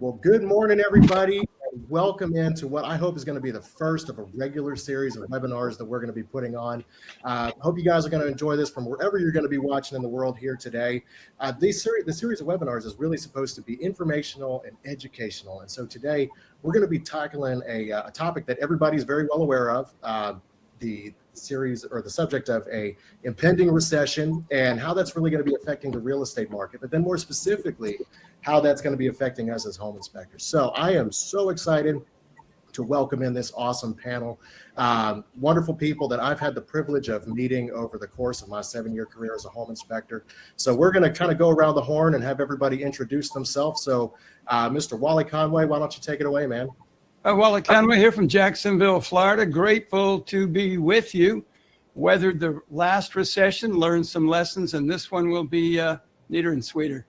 Well, good morning, everybody, and welcome into what I hope is going to be the first of a regular series of webinars that we're going to be putting on. Hope you guys are going to enjoy this from wherever you're going to be watching in the world here today. The series of webinars is really supposed to be informational and educational, and so today we're going to be tackling a topic that everybody's very well aware of. The series or the subject of a impending recession and how that's really going to be affecting the real estate market, but then more specifically, how that's going to be affecting us as home inspectors. So I am so excited to welcome in this awesome panel. Wonderful people that I've had the privilege of meeting over the course of my 7-year career as a home inspector. So we're going to kind of go around the horn and have everybody introduce themselves. So Mr. Wally Conway, why don't you take it away, man? Wally Conway here from Jacksonville, Florida. Grateful to be with you. Weathered the last recession, learned some lessons, and this one will be neater and sweeter.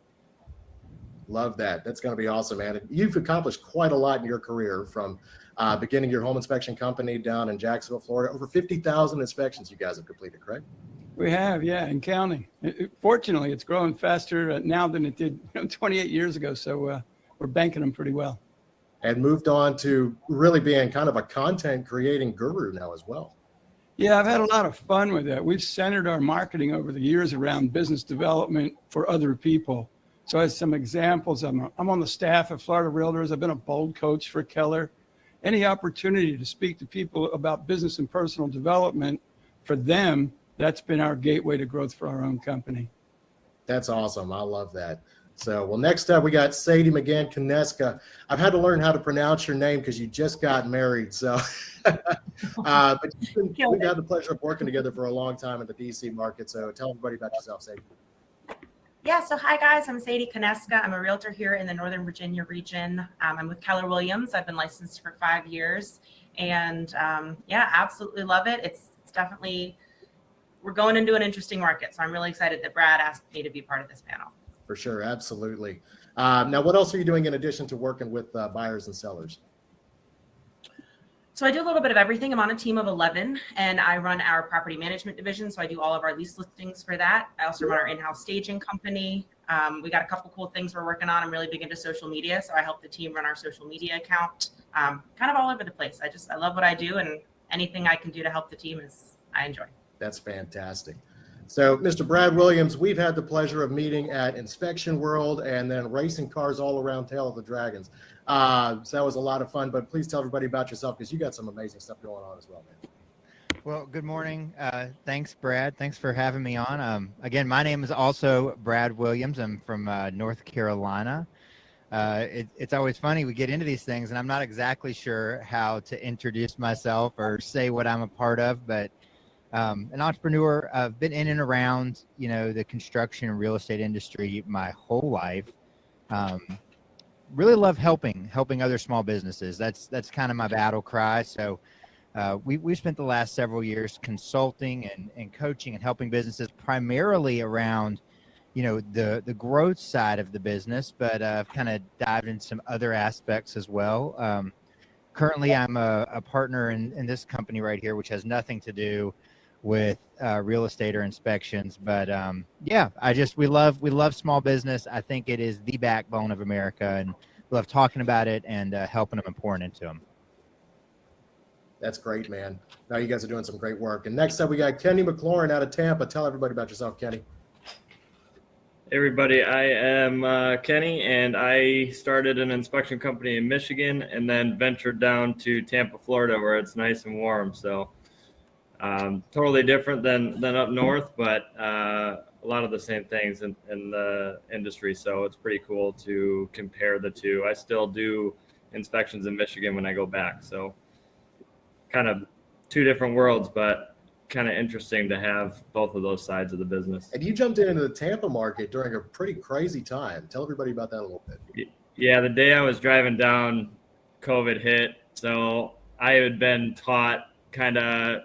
Love that. That's going to be awesome, man. You've accomplished quite a lot in your career from beginning your home inspection company down in Jacksonville, Florida. Over 50,000 inspections you guys have completed, correct? We have, yeah, and counting. Fortunately, it's growing faster now than it did 28 years ago, so we're banking them pretty well. And moved on to really being kind of a content creating guru now as well. Yeah, I've had a lot of fun with that. We've centered our marketing over the years around business development for other people. So as some examples, I'm on the staff at Florida Realtors. I've been a bold coach for Keller. Any opportunity to speak to people about business and personal development for them, that's been our gateway to growth for our own company. That's awesome. I love that. So, well, next up, we got Sadie McGann Kineska. I've had to learn how to pronounce your name because you just got married. So, but we've had the pleasure of working together for a long time in the DC market. So tell everybody about yourself, Sadie. Yeah, so hi guys, I'm Sadie Kineska. I'm a realtor here in the Northern Virginia region. I'm with Keller Williams. I've been licensed for 5 years and yeah, absolutely love it. It's definitely, we're going into an interesting market. So I'm really excited that Brad asked me to be part of this panel. For sure, absolutely. Now, what else are you doing in addition to working with buyers and sellers? So I do a little bit of everything. I'm on a team of 11 and I run our property management division. So I do all of our lease listings for that. I also run our in-house staging company. We got a couple cool things we're working on. I'm really big into social media. So I help the team run our social media account, kind of all over the place. I love what I do and anything I can do to help the team I enjoy. That's fantastic. So, Mr. Brad Williams, we've had the pleasure of meeting at Inspection World and then racing cars all around Tail of the Dragons. So that was a lot of fun, but please tell everybody about yourself because you got some amazing stuff going on as well, man. Well, good morning. Thanks, Brad. Thanks for having me on. Again, my name is also Brad Williams. I'm from North Carolina. It's always funny. We get into these things and I'm not exactly sure how to introduce myself or say what I'm a part of, but an entrepreneur. I've been in and around, the construction and real estate industry my whole life. Really love helping other small businesses. That's kind of my battle cry. So we've spent the last several years consulting and coaching and helping businesses primarily around, the growth side of the business, but I've kind of dived in some other aspects as well. Currently, I'm a partner in this company right here, which has nothing to do with real estate or inspections, but yeah, we love small business. I think it is the backbone of America, and we love talking about it and helping them and pouring into them. That's great, man. Now you guys are doing some great work. And next up, we got Kenny McLaurin out of Tampa. Tell everybody about yourself, Kenny. Hey everybody, I am Kenny, and I started an inspection company in Michigan and then ventured down to Tampa, Florida, where it's nice and warm. So totally different than up north, but a lot of the same things in the industry. So it's pretty cool to compare the two. I still do inspections in Michigan when I go back. So kind of two different worlds, but kind of interesting to have both of those sides of the business. And you jumped into the Tampa market during a pretty crazy time. Tell everybody about that a little bit. Yeah, the day I was driving down, COVID hit. So I had been taught kind of,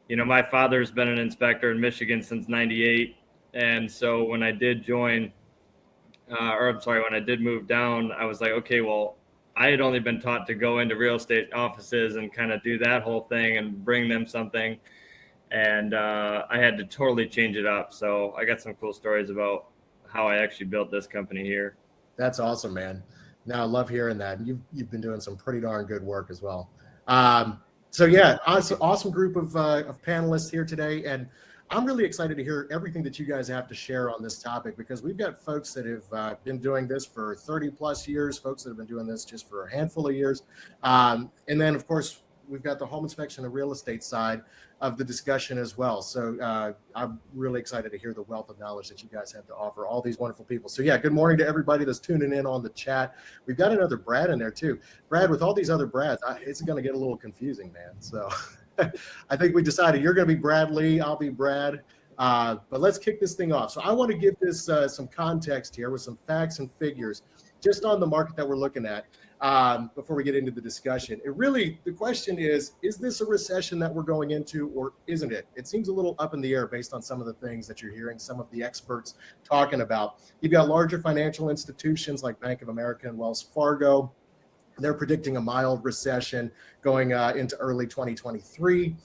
my father's been an inspector in Michigan since '98. And so when I did when I did move down, I was like, okay, well, I had only been taught to go into real estate offices and kind of do that whole thing and bring them something. And I had to totally change it up. So I got some cool stories about how I actually built this company here. That's awesome, man. No, I love hearing that. You've been doing some pretty darn good work as well. So yeah, awesome group of panelists here today, and I'm really excited to hear everything that you guys have to share on this topic, because we've got folks that have been doing this for 30 plus years, folks that have been doing this just for a handful of years, and then of course we've got the home inspection and real estate side of the discussion as well. So I'm really excited to hear the wealth of knowledge that you guys have to offer, all these wonderful people. So yeah, good morning to everybody that's tuning in on the chat. We've got another Brad in there too. Brad, with all these other Brads, it's going to get a little confusing, man. So I think we decided you're going to be Brad Lee, I'll be Brad. But let's kick this thing off. So I want to give this some context here with some facts and figures just on the market that we're looking at. Before we get into the discussion, the question is this a recession that we're going into, or isn't it? It seems a little up in the air based on some of the things that you're hearing, some of the experts talking about. You've got larger financial institutions like Bank of America and Wells Fargo. They're predicting a mild recession going into early 2023.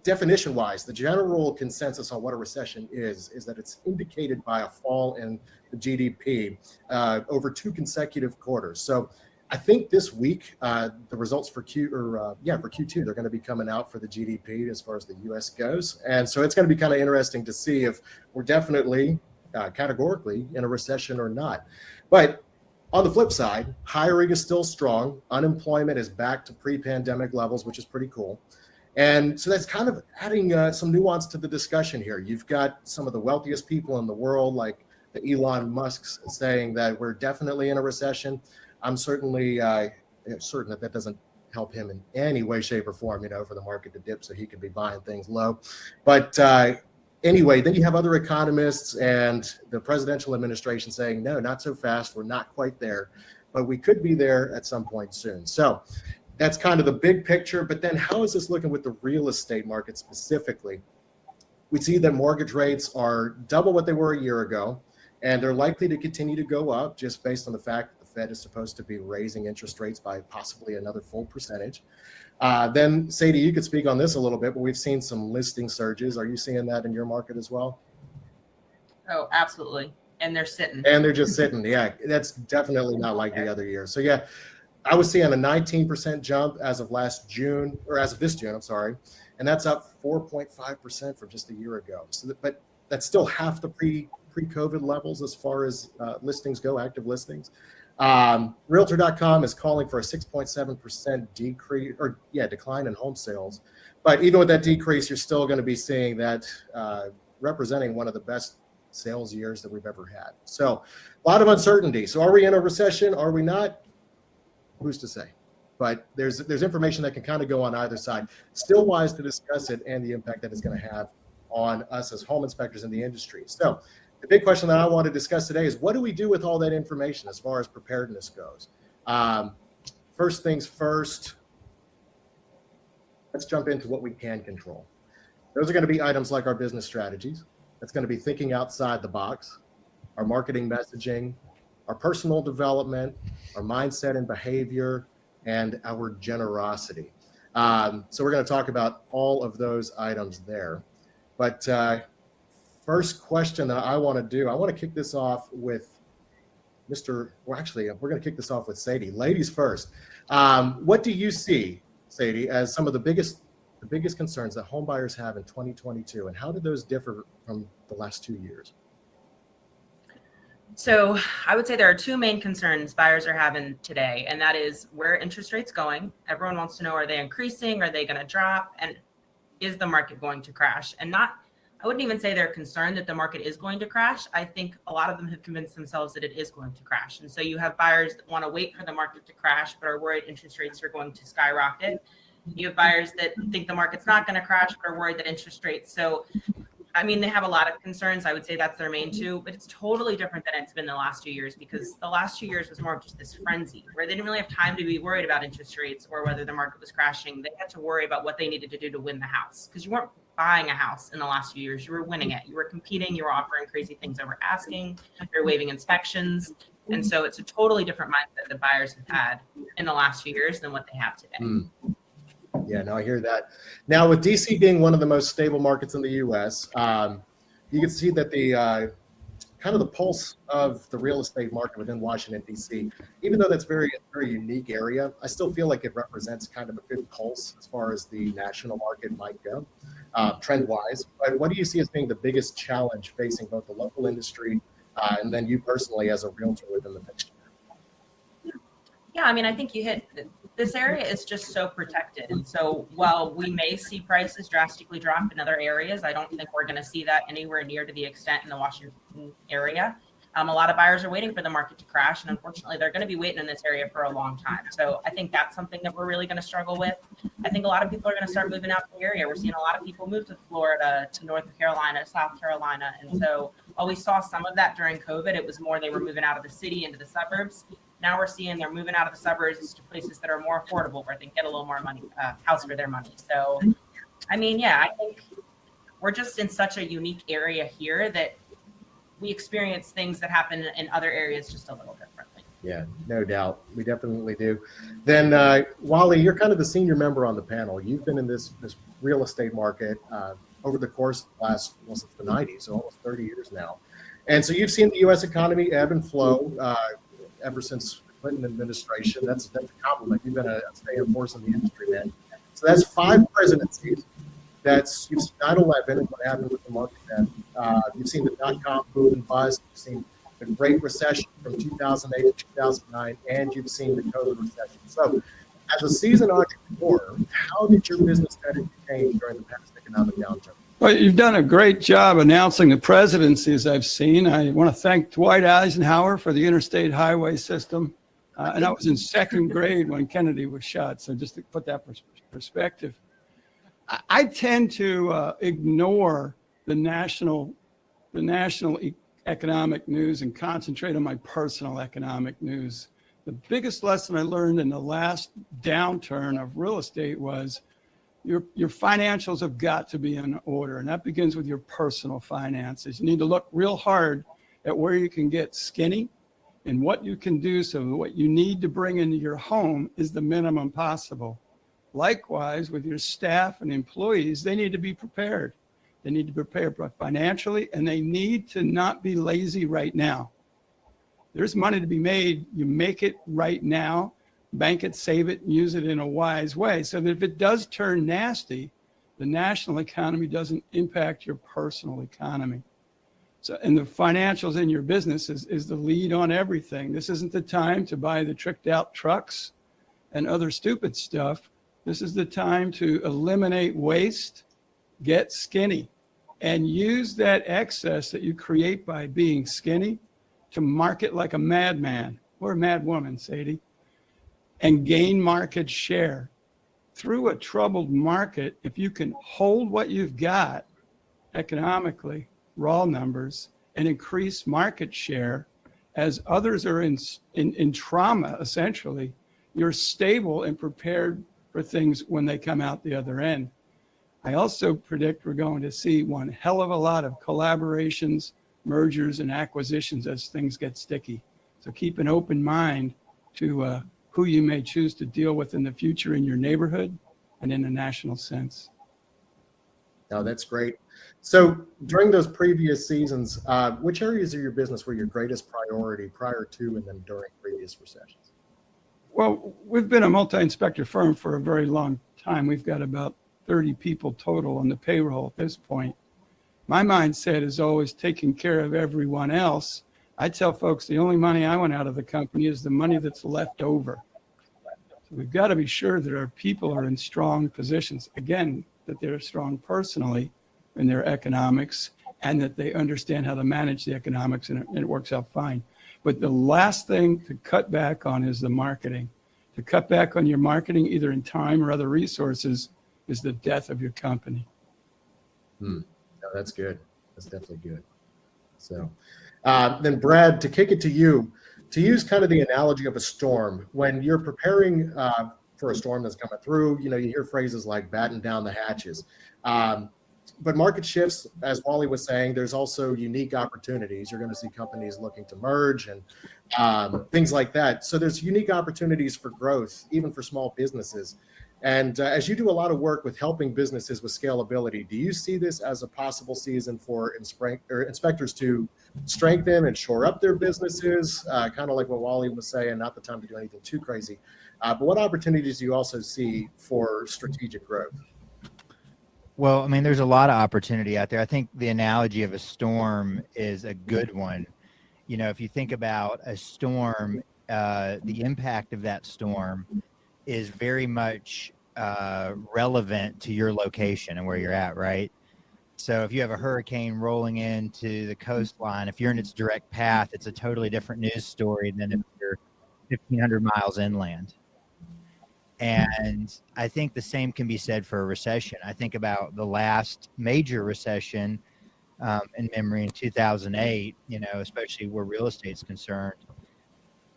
Definition wise, the general consensus on what a recession is that it's indicated by a fall in the GDP over 2 consecutive quarters. So I think this week the results for Q2, they're going to be coming out for the GDP as far as the US goes. And so it's going to be kind of interesting to see if we're definitely categorically in a recession or not. But on the flip side, hiring is still strong. Unemployment is back to pre-pandemic levels, which is pretty cool. And so that's kind of adding some nuance to the discussion here. You've got some of the wealthiest people in the world, like the Elon Musk's, saying that we're definitely in a recession. I'm certainly certain that doesn't help him in any way, shape, or form, for the market to dip so he could be buying things low. But anyway, then you have other economists and the presidential administration saying, no, not so fast. We're not quite there, but we could be there at some point soon. So that's kind of the big picture. But then how is this looking with the real estate market specifically? We see that mortgage rates are double what they were a year ago, and they're likely to continue to go up just based on the fact that the Fed is supposed to be raising interest rates by possibly another full percentage. Then Sadie, you could speak on this a little bit, but we've seen some listing surges. Are you seeing that in your market as well? Oh, absolutely. And they're sitting. And they're just sitting. Yeah, that's definitely not like the other year. So yeah, I was seeing a 19% jump as of this June, I'm sorry. And that's up 4.5% from just a year ago. So but that's still half the pre-COVID levels as far as listings go, active listings. Realtor.com is calling for a 6.7% decline in home sales. But even with that decrease, you're still going to be seeing that representing one of the best sales years that we've ever had. So a lot of uncertainty. So are we in a recession? Are we not? Who's to say? But there's information that can kind of go on either side. Still wise to discuss it and the impact that it's going to have on us as home inspectors in the industry. So the big question that I want to discuss today is, what do we do with all that information as far as preparedness goes? First things first, let's jump into what we can control. Those are going to be items like our business strategies. That's going to be thinking outside the box, our marketing messaging, our personal development, our mindset and behavior, and our generosity. So we're going to talk about all of those items there. But first question that I want to kick this off with we're going to kick this off with Sadie. Ladies first. What do you see, Sadie, as some of the biggest concerns that home buyers have in 2022, and how did those differ from the last 2 years? So I would say there are 2 main concerns buyers are having today, and that is, where are interest rates going? Everyone wants to know, are they increasing? Are they going to drop? And is the market going to crash? And I wouldn't even say they're concerned that the market is going to crash. I think a lot of them have convinced themselves that it is going to crash. And so you have buyers that want to wait for the market to crash, but are worried interest rates are going to skyrocket. You have buyers that think the market's not going to crash, but are worried that interest rates. So they have a lot of concerns. I would say that's their main 2, but it's totally different than it's been the last 2 years, because the last 2 years was more of just this frenzy where they didn't really have time to be worried about interest rates or whether the market was crashing. They had to worry about what they needed to do to win the house, because you weren't buying a house in the last few years. You were winning it. You were competing. You were offering crazy things over asking. You're waiving inspections. And so it's a totally different mindset that buyers have had in the last few years than what they have today. Yeah, no, I hear that. Now, with DC being one of the most stable markets in the U.S., you can see that the kind of the pulse of the real estate market within Washington, D.C. Even though that's very unique area, I still feel like it represents kind of a good pulse as far as the national market might go, trend-wise. But what do you see as being the biggest challenge facing both the local industry and then you personally as a realtor within the picture? Yeah, I mean, I think you hit this area is just so protected. And so while we may see prices drastically drop in other areas, I don't think we're going to see that anywhere near to the extent in the Washington area. A lot of buyers are waiting for the market to crash. And unfortunately, they're going to be waiting in this area for a long time. So I think that's something that we're really going to struggle with. I think a lot of people are going to start moving out to the area. We're seeing a lot of people move to Florida, to North Carolina, South Carolina. And so while we saw some of that during COVID, it was more they were moving out of the city into the suburbs. Now we're seeing they're moving out of the suburbs to places that are more affordable where they can get a little more money, house for their money. So, I mean, yeah, I think we're just in such a unique area here that we experience things that happen in other areas just a little differently. Yeah, no doubt. We definitely do. Then, Wally, you're kind of the senior member on the panel. You've been in this real estate market over the course of the last, well, since the 90s, so almost 30 years now. And so you've seen the U.S. economy ebb and flow ever since the Clinton administration. That's a compliment. You've been a staying force in the industry, man. So that's 5 presidencies. You've seen 9/11 and what happened with the market then. You've seen the dot-com boom and bust. You've seen the Great Recession from 2008 to 2009, and you've seen the COVID recession. So as a seasoned entrepreneur, how did your business strategy change during the past economic downturn? Well, you've done a great job announcing the presidencies I've seen. I want to thank Dwight Eisenhower for the interstate highway system. And I was in 2nd grade when Kennedy was shot. So just to put that perspective, I tend to ignore the national economic news and concentrate on my personal economic news. The biggest lesson I learned in the last downturn of real estate was your financials have got to be in order, and that begins with your personal finances. You need to look real hard at where you can get skinny and what you can do so what you need to bring into your home is the minimum possible. Likewise, with your staff and employees, they need to be prepared. They need to be prepared financially, and they need to not be lazy right now. There's money to be made. You make it right now. Bank it, save it, and use it in a wise way so that if it does turn nasty, the national economy doesn't impact your personal economy. So, and the financials in your business is the lead on everything. This isn't the time to buy the tricked out trucks and other stupid stuff. This is the time to eliminate waste, get skinny, and use that excess that you create by being skinny to market like a madman or a mad woman, Sadie, and gain market share. Through a troubled market, if you can hold what you've got economically, raw numbers, and increase market share as others are in trauma, essentially, you're stable and prepared for things when they come out the other end. I also predict we're going to see one hell of a lot of collaborations, mergers, and acquisitions as things get sticky. So keep an open mind to who you may choose to deal with in the future in your neighborhood and in a national sense. No, that's great. So during those previous seasons, which areas of your business were your greatest priority prior to and then during previous recessions? Well, we've been a multi-inspector firm for a very long time. We've got about 30 people total on the payroll at this point. My mindset is always taking care of everyone else. I tell folks the only money I want out of the company is the money that's left over. So we've got to be sure that our people are in strong positions. Again, that they're strong personally in their economics and that they understand how to manage the economics and it works out fine. But the last thing to cut back on is the marketing. To cut back on your marketing, either in time or other resources, is the death of your company. No, that's good. That's definitely good. So then, Brad, to kick it to you, to use kind of the analogy of a storm, when you're preparing for a storm that's coming through, you hear phrases like batten down the hatches. But market shifts, as Wally was saying, there's also unique opportunities. You're going to see companies looking to merge and things like that. So there's unique opportunities for growth, even for small businesses. And as you do a lot of work with helping businesses with scalability, do you see this as a possible season for inspectors to strengthen and shore up their businesses? Kind of like what Wally was saying, not the time to do anything too crazy. But what opportunities do you also see for strategic growth? Well, I mean, there's a lot of opportunity out there. I think the analogy of a storm is a good one. You know, if you think about a storm, the impact of that storm is very much relevant to your location and where you're at, right? So if you have a hurricane rolling into the coastline, if you're in its direct path, it's a totally different news story than if you're 1,500 miles inland. And I think the same can be said for a recession. I think about the last major recession in memory in 2008, you know, especially where real estate's concerned.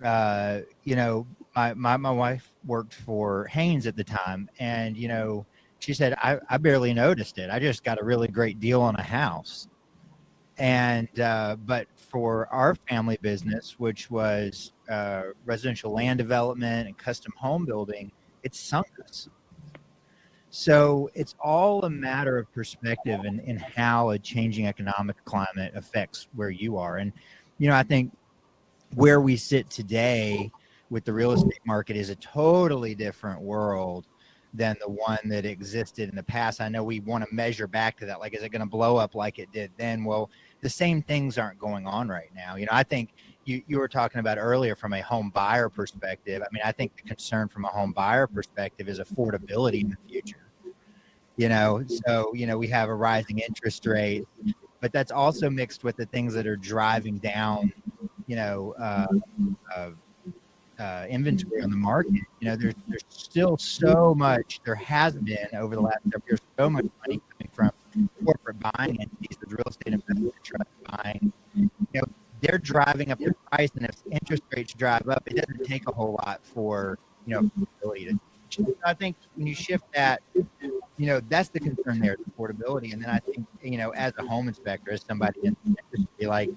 You know, my wife worked for Haynes at the time, and, you know, she said, I barely noticed it. I just got a really great deal on a house. And but for our family business, which was residential land development and custom home building, it sunk us. So it's all a matter of perspective and how a changing economic climate affects where you are. And, you know, I think where we sit today with the real estate market is a totally different world than the one that existed in the past. I know we want to measure back to that. Like, is it going to blow up like it did then? Well, the same things aren't going on right now. You know, I think you were talking about earlier from a home buyer perspective. I mean, I think the concern from a home buyer perspective is affordability in the future. You know, so, you know, we have a rising interest rate, but that's also mixed with the things that are driving down, you know, inventory on the market. You know, there's still so much, there has been over the last several years, so much money coming from corporate buying entities, the real estate investment trust buying. You know, they're driving up the price, and if interest rates drive up, it doesn't take a whole lot for, you know, affordability to. I think when you shift that, you know, that's the concern there, affordability. And then I think, you know, as a home inspector, as somebody in the industry, like,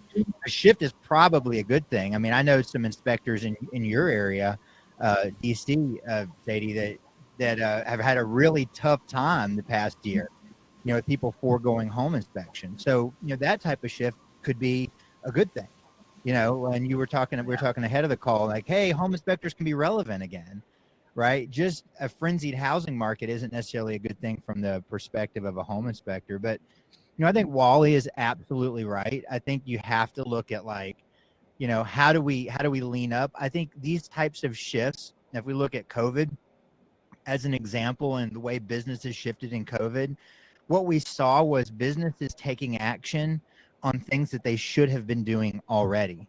a shift is probably a good thing. I mean, I know some inspectors in your area, DC, Sadie, that have had a really tough time the past year, you know, with people foregoing home inspection. So, you know, that type of shift could be a good thing. You know, when we were talking ahead of the call, like, hey, home inspectors can be relevant again. Right? Just a frenzied housing market isn't necessarily a good thing from the perspective of a home inspector. But, you know, I think Wally is absolutely right. I think you have to look at, like, you know, how do we lean up? I think these types of shifts, if we look at COVID as an example and the way businesses shifted in COVID, what we saw was businesses taking action on things that they should have been doing already.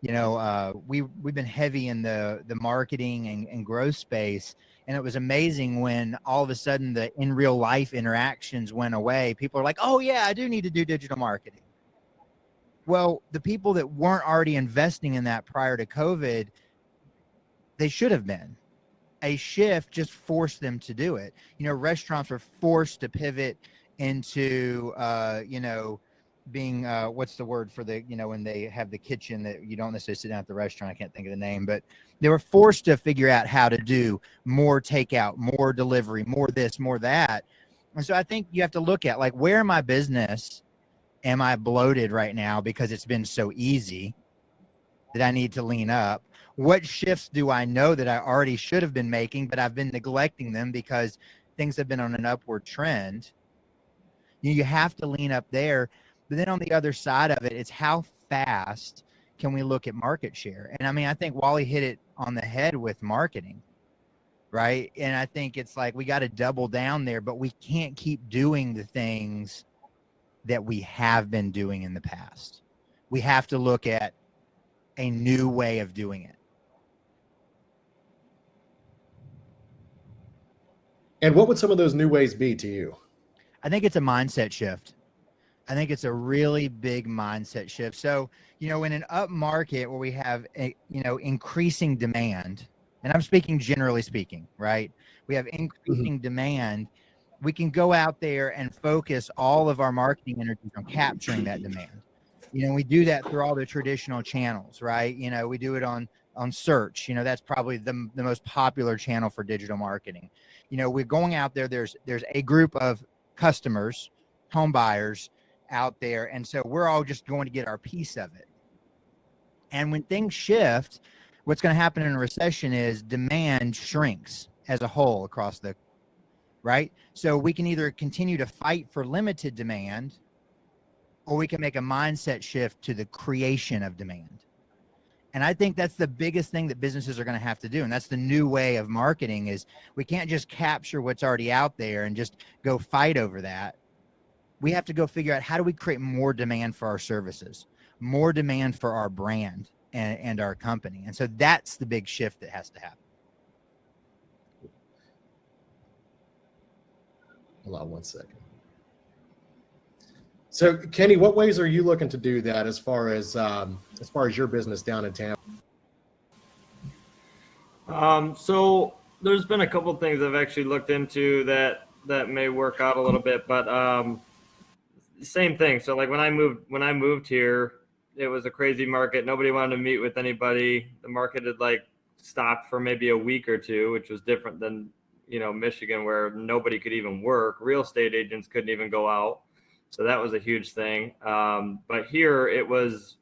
You know, we've been heavy in the marketing and growth space, and it was amazing when all of a sudden the in real life interactions went away. People are like, oh yeah, I do need to do digital marketing. Well, the people that weren't already investing in that prior to COVID, they should have been. A shift just forced them to do it. You know, restaurants were forced to pivot into, you know, being what's the word for the, you know, when they have the kitchen that you don't necessarily sit down at the restaurant, I can't think of the name, but they were forced to figure out how to do more takeout, more delivery, more this, more that. And so I think you have to look at, like, where in my business am I bloated right now because it's been so easy that I need to lean up? What shifts do I know that I already should have been making, but I've been neglecting them because things have been on an upward trend? You have to lean up there. But then on the other side of it, it's how fast can we look at market share? And I mean, I think Wally hit it on the head with marketing, right? And I think it's like we got to double down there, but we can't keep doing the things that we have been doing in the past. We have to look at a new way of doing it. And what would some of those new ways be to you? I think it's a mindset shift. I think it's a really big mindset shift. So, you know, in an up market where we have a, you know, increasing demand, and I'm speaking generally speaking, right? We have increasing demand. We can go out there and focus all of our marketing energies on capturing that demand. You know, we do that through all the traditional channels, right? You know, we do it on on search. That's probably the most popular channel for digital marketing. We're going out there. There's a group of customers, home buyers out there. And so we're all just going to get our piece of it. And when things shift, what's going to happen in a recession is demand shrinks as a whole across the, right? So we can either continue to fight for limited demand, or we can make a mindset shift to the creation of demand. And I think that's the biggest thing that businesses are going to have to do. And that's the new way of marketing is we can't just capture what's already out there and just go fight over that. We have to go figure out, how do we create more demand for our services, more demand for our brand and our company. And so that's the big shift that has to happen. Hold on one second. So, Kenny, what ways are you looking to do that as far as your business down in Tampa? So there's been a couple of things I've actually looked into that may work out a little bit, but same thing. So like when I moved here, it was a crazy market. Nobody wanted to meet with anybody. The market had like stopped for maybe a week or two, which was different than Michigan, where nobody could even work. Real estate agents couldn't even go out. So that was a huge thing. But here it was,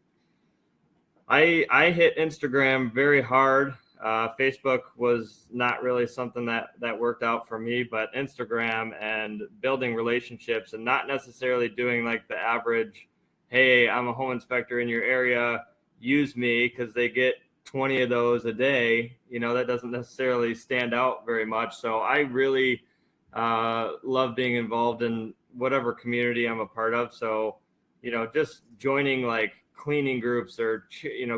I hit Instagram very hard. Facebook was not really something that worked out for me, but Instagram and building relationships and not necessarily doing like the average, hey, I'm a home inspector in your area, use me, because they get 20 of those a day. That doesn't necessarily stand out very much. So I really love being involved in whatever community I'm a part of. So, just joining like cleaning groups or,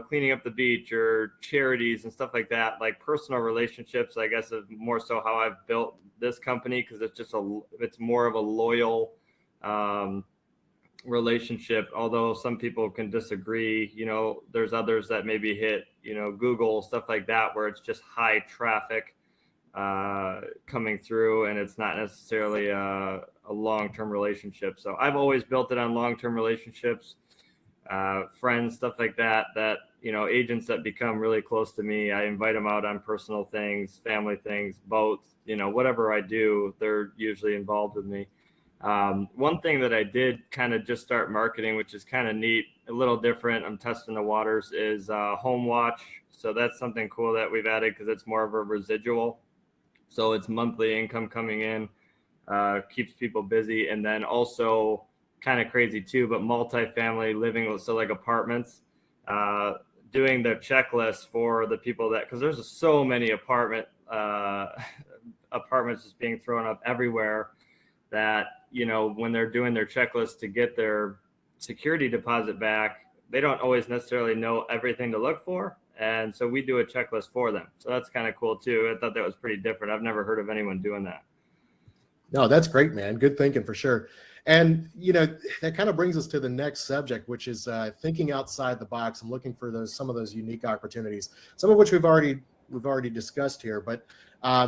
cleaning up the beach or charities and stuff like that, like personal relationships, I guess is more so how I've built this company. Cause it's more of a loyal, relationship. Although some people can disagree, there's others that maybe hit, Google, stuff like that, where it's just high traffic, coming through, and it's not necessarily a long-term relationship. So I've always built it on long-term relationships, friends, stuff like that, agents that become really close to me. I invite them out on personal things, family things, boats, whatever I do, they're usually involved with me. One thing that I did kind of just start marketing, which is kind of neat, a little different, I'm testing the waters, is Home Watch. So that's something cool that we've added because it's more of a residual. So it's monthly income coming in, keeps people busy. And then also kind of crazy too, but multifamily living, so like apartments, doing the checklist for the people that, because there's so many apartments just being thrown up everywhere that, when they're doing their checklist to get their security deposit back, they don't always necessarily know everything to look for. And so we do a checklist for them. So that's kind of cool too. I thought that was pretty different. I've never heard of anyone doing that. No, that's great, man. Good thinking for sure. And, that kind of brings us to the next subject, which is thinking outside the box and looking for some of those unique opportunities, some of which we've already discussed here. But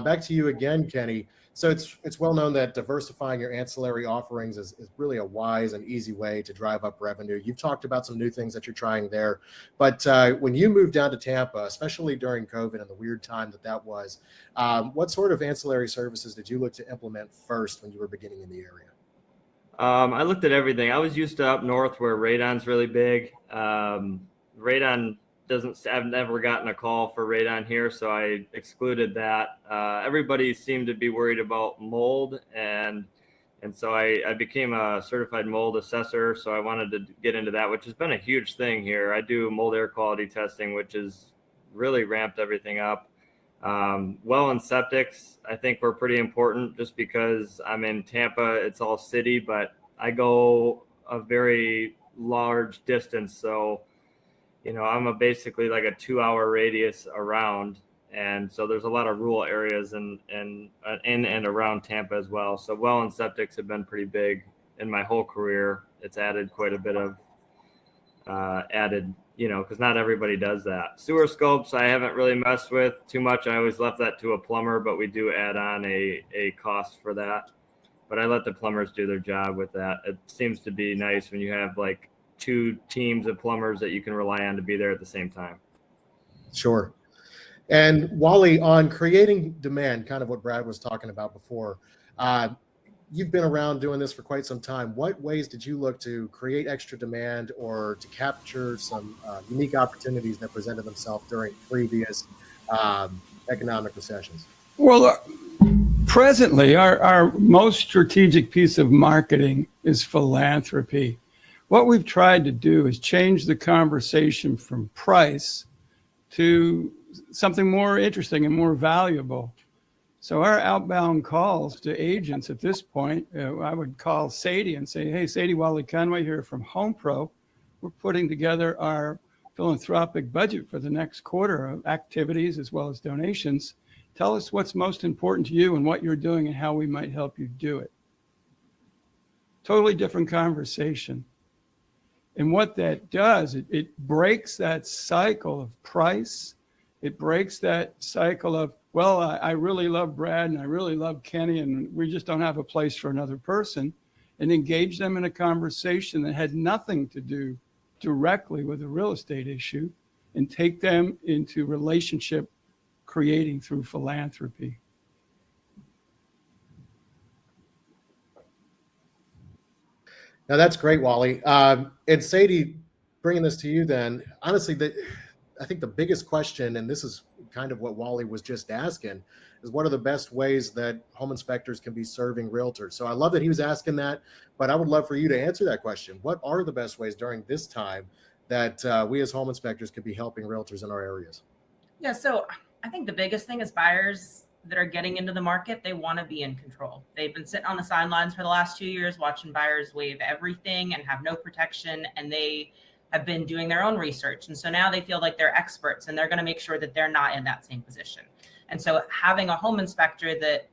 back to you again, Kenny. So it's well known that diversifying your ancillary offerings is really a wise and easy way to drive up revenue. You've talked about some new things that you're trying there, but when you moved down to Tampa, especially during COVID and the weird time that was, what sort of ancillary services did you look to implement first when you were beginning in the area? I looked at everything. I was used to up north where radon's really big. Radon I've never gotten a call for radon here, so I excluded that. Everybody seemed to be worried about mold, and so I became a certified mold assessor. So I wanted to get into that, which has been a huge thing here. I do mold air quality testing, which has really ramped everything up. Well and septics, I think, were pretty important just because I'm in Tampa. It's all city, but I go a very large distance. So, I'm basically like a 2-hour radius around. And so there's a lot of rural areas in and around Tampa as well. So well and septics have been pretty big in my whole career. It's added quite a bit of because not everybody does that. Sewer scopes, I haven't really messed with too much. I always left that to a plumber, but we do add on a cost for that. But I let the plumbers do their job with that. It seems to be nice when you have like 2 teams of plumbers that you can rely on to be there at the same time. Sure. And Wally, on creating demand, kind of what Brad was talking about before, you've been around doing this for quite some time. What ways did you look to create extra demand or to capture some unique opportunities that presented themselves during previous economic recessions? Well, presently, our most strategic piece of marketing is philanthropy. What we've tried to do is change the conversation from price to something more interesting and more valuable. So our outbound calls to agents at this point, I would call Sadie and say, hey, Sadie, Wally Conway here from Home Pro. We're putting together our philanthropic budget for the next quarter of activities as well as donations. Tell us what's most important to you and what you're doing and how we might help you do it. Totally different conversation. And what that does, it breaks that cycle of price. It breaks that cycle of, well, I really love Brad and I really love Kenny and we just don't have a place for another person, and engage them in a conversation that had nothing to do directly with a real estate issue and take them into relationship creating through philanthropy. Now that's great, Wally. And Sadie, bringing this to you then, honestly, I think the biggest question, and this is kind of what Wally was just asking, is what are the best ways that home inspectors can be serving realtors? So I love that he was asking that, but I would love for you to answer that question. What are the best ways during this time that we as home inspectors could be helping realtors in our areas? Yeah, so I think the biggest thing is buyers that are getting into the market, they want to be in control. They've been sitting on the sidelines for the last 2 years watching buyers waive everything and have no protection, and they have been doing their own research. And so now they feel like they're experts and they're going to make sure that they're not in that same position. And so having a home inspector that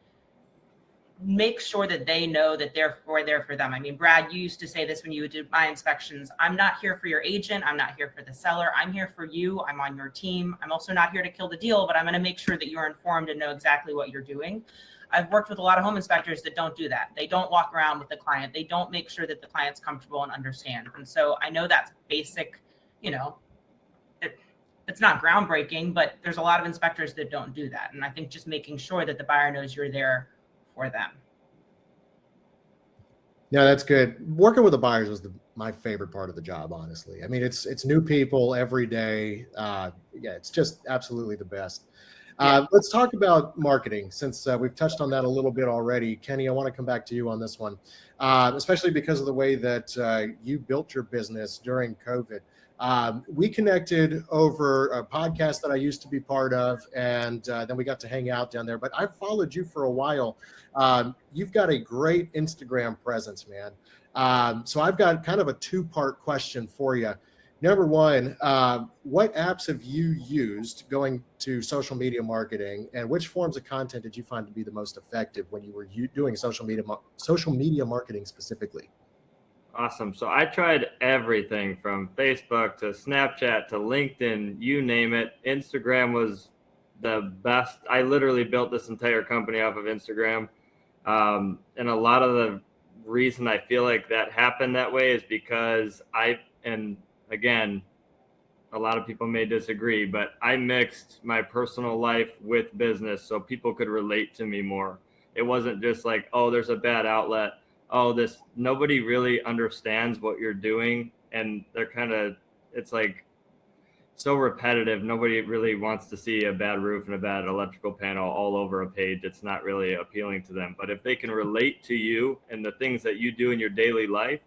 make sure that they know that they're there for them. I mean, Brad, you used to say this when you would do my inspections. I'm not here for your agent. I'm not here for the seller. I'm here for you. I'm on your team. I'm also not here to kill the deal, but I'm going to make sure that you're informed and know exactly what you're doing. I've worked with a lot of home inspectors that don't do that. They don't walk around with the client. They don't make sure that the client's comfortable and understand. And so I know that's basic, it's not groundbreaking, but there's a lot of inspectors that don't do that. And I think just making sure that the buyer knows you're there for them. Yeah, that's good. Working with the buyers was my favorite part of the job, honestly. I mean, it's new people every day. Yeah, it's just absolutely the best. Let's talk about marketing, since we've touched on that a little bit already. Kenny, I want to come back to you on this one, especially because of the way that you built your business during COVID. We connected over a podcast that I used to be part of, and then we got to hang out down there. But I've followed you for a while. You've got a great Instagram presence, man. So I've got kind of a two-part question for you. Number one, what apps have you used going to social media marketing, and which forms of content did you find to be the most effective when you were doing social media marketing specifically? Awesome. So I tried everything from Facebook to Snapchat to LinkedIn, you name it. Instagram was the best. I literally built this entire company off of Instagram. And a lot of the reason I feel like that happened that way is because again, a lot of people may disagree, but I mixed my personal life with business so people could relate to me more. It wasn't just like, oh, there's a bad outlet. Nobody really understands what you're doing. And it's like so repetitive. Nobody really wants to see a bad roof and a bad electrical panel all over a page. It's not really appealing to them. But if they can relate to you and the things that you do in your daily life,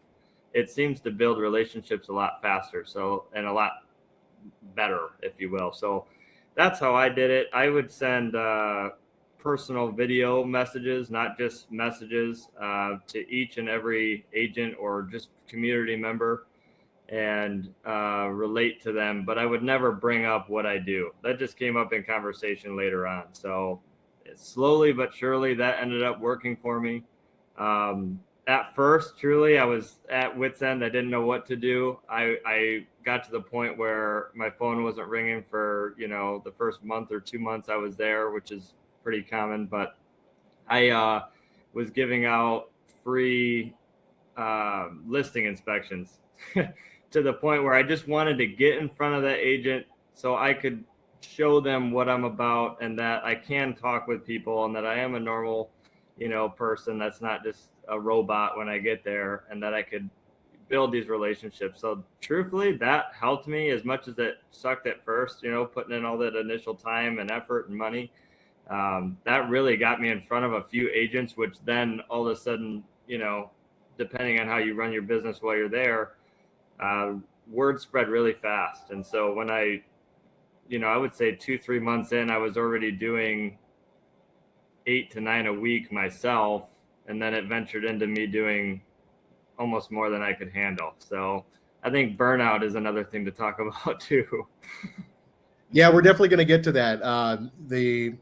it seems to build relationships a lot faster. And a lot better, if you will. So that's how I did it. I would send personal video messages, not just messages, to each and every agent or just community member, and relate to them. But I would never bring up what I do. That just came up in conversation later on. So slowly but surely that ended up working for me. At first, truly, I was at wit's end. I didn't know what to do. I got to the point where my phone wasn't ringing for, the first month or 2 months I was there, which is pretty common. But I was giving out free listing inspections to the point where I just wanted to get in front of that agent so I could show them what I'm about and that I can talk with people and that I am a normal, person that's not just a robot when I get there, and that I could build these relationships. So truthfully, that helped me as much as it sucked at first, putting in all that initial time and effort and money. That really got me in front of a few agents, which then all of a sudden, depending on how you run your business while you're there, word spread really fast. And so when I would say 2-3 months in, I was already doing 8 to 9 a week myself. And then it ventured into me doing almost more than I could handle. So I think burnout is another thing to talk about too. Yeah, we're definitely going to get to that. The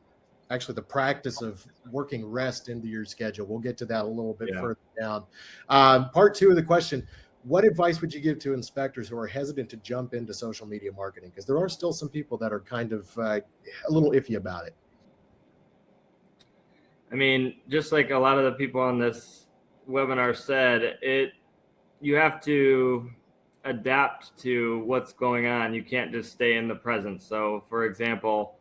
practice of working rest into your schedule. We'll get to that a little bit further down. Part 2 of the question: what advice would you give to inspectors who are hesitant to jump into social media marketing? Because there are still some people that are kind of a little iffy about it. I mean, just like a lot of the people on this webinar said, you have to adapt to what's going on. You can't just stay in the present. So for example,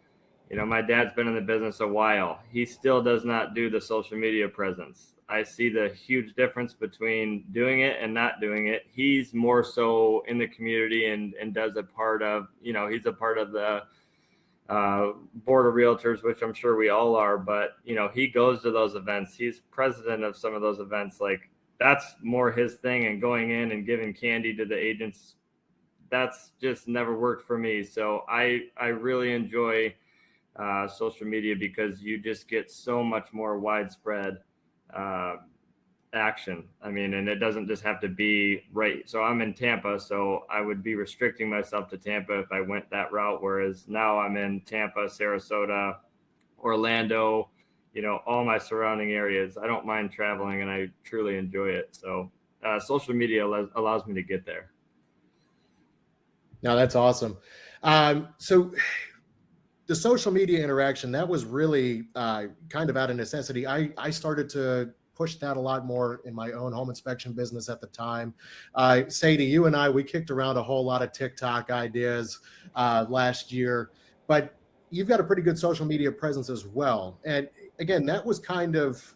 my dad's been in the business a while. He still does not do the social media presence. I see the huge difference between doing it and not doing it. He's more so in the community and does a part of, he's a part of the board of realtors, which I'm sure we all are, but he goes to those events. He's president of some of those events. Like, that's more his thing, and going in and giving candy to the agents, that's just never worked for me. So I really enjoy social media because you just get so much more widespread action. I mean, and it doesn't just have to be right. So I'm in Tampa, so I would be restricting myself to Tampa if I went that route. Whereas now I'm in Tampa, Sarasota, Orlando, all my surrounding areas. I don't mind traveling, and I truly enjoy it. So social media allows me to get there. No, that's awesome. So the social media interaction, that was really kind of out of necessity. I started to push that a lot more in my own home inspection business at the time. Sadie, you and I, we kicked around a whole lot of TikTok ideas last year, but you've got a pretty good social media presence as well. And again, that was kind of,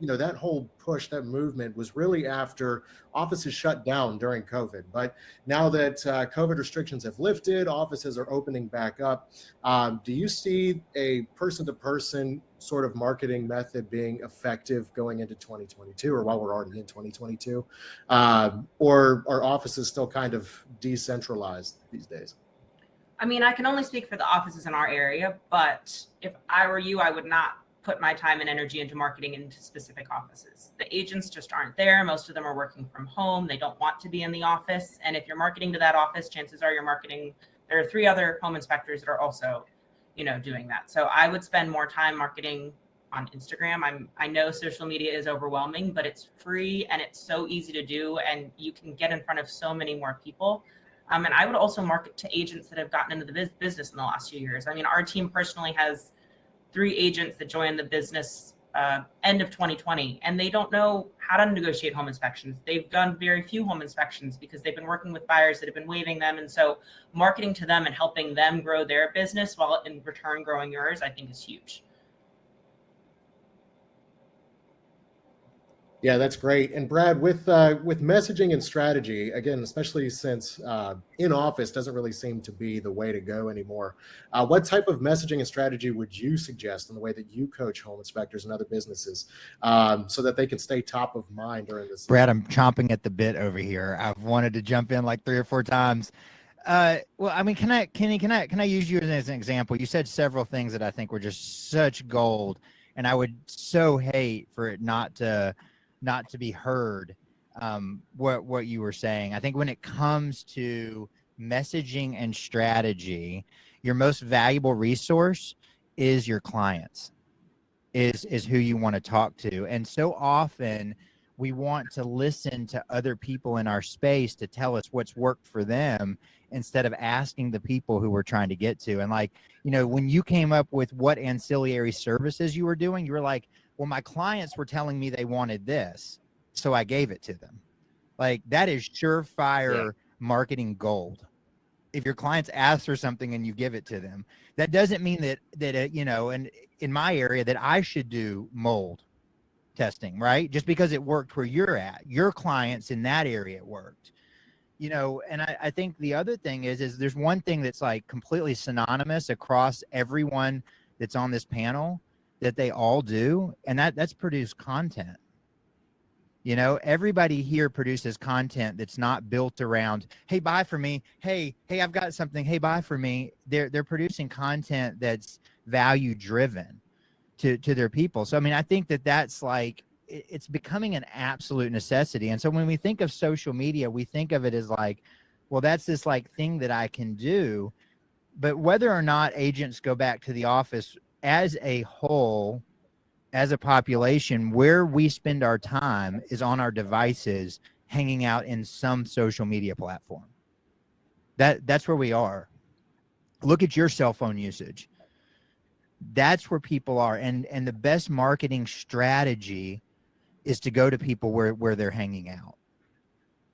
that whole push, that movement was really after offices shut down during COVID. But now that COVID restrictions have lifted, offices are opening back up. Do you see a person-to-person sort of marketing method being effective going into 2022, or while we're already in 2022? Or are offices still kind of decentralized these days? I mean, I can only speak for the offices in our area, but if I were you, I would not put my time and energy into marketing into specific offices. The agents just aren't there. Most of them are working from home. They don't want to be in the office. And if you're marketing to that office, chances are you're marketing. There are 3 other home inspectors that are also, doing that. So I would spend more time marketing on Instagram. I know social media is overwhelming, but it's free and it's so easy to do, and you can get in front of so many more people. And I would also market to agents that have gotten into the business in the last few years. I mean, our team personally has 3 agents that joined the business end of 2020, and they don't know how to negotiate home inspections. They've done very few home inspections because they've been working with buyers that have been waiving them. And so marketing to them and helping them grow their business while in return growing yours, I think is huge. Yeah, that's great. And Brad, with messaging and strategy, again, especially since in office doesn't really seem to be the way to go anymore, what type of messaging and strategy would you suggest in the way that you coach home inspectors and other businesses so that they can stay top of mind during this? Brad, I'm chomping at the bit over here. I've wanted to jump in like 3 or 4 times. Well, I mean, can I use you as an example? You said several things that I think were just such gold, and I would so hate for it not to be heard. What you were saying, I think when it comes to messaging and strategy, your most valuable resource is your clients, is who you want to talk to. And so often we want to listen to other people in our space to tell us what's worked for them instead of asking the people who we're trying to get to. And like, when you came up with what ancillary services you were doing, you were like, well, my clients were telling me they wanted this, so I gave it to them. Like, that is surefire marketing gold. if your clients ask for something and you give it to them. That doesn't mean that you know, and in my area that I should do mold testing, right? Just because it worked where you're at, your clients in that area worked, you know. And I think the other thing is there's one thing that's like completely synonymous across everyone that's on this panel that they all do, and that's produce content. You know, everybody here produces content that's not built around, hey, buy for me. Hey, I've got something. Hey, buy for me. They're producing content that's value driven to their people. So, I mean, I think that's like, it's becoming an absolute necessity. And so when we think of social media, we think of it as like, well, that's this like thing that I can do. But whether or not agents go back to the office as a whole, as a population, where we spend our time is on our devices, hanging out in some social media platform. That's where we are. Look at your cell phone usage. That's where people are. And the best marketing strategy is to go to people where they're hanging out.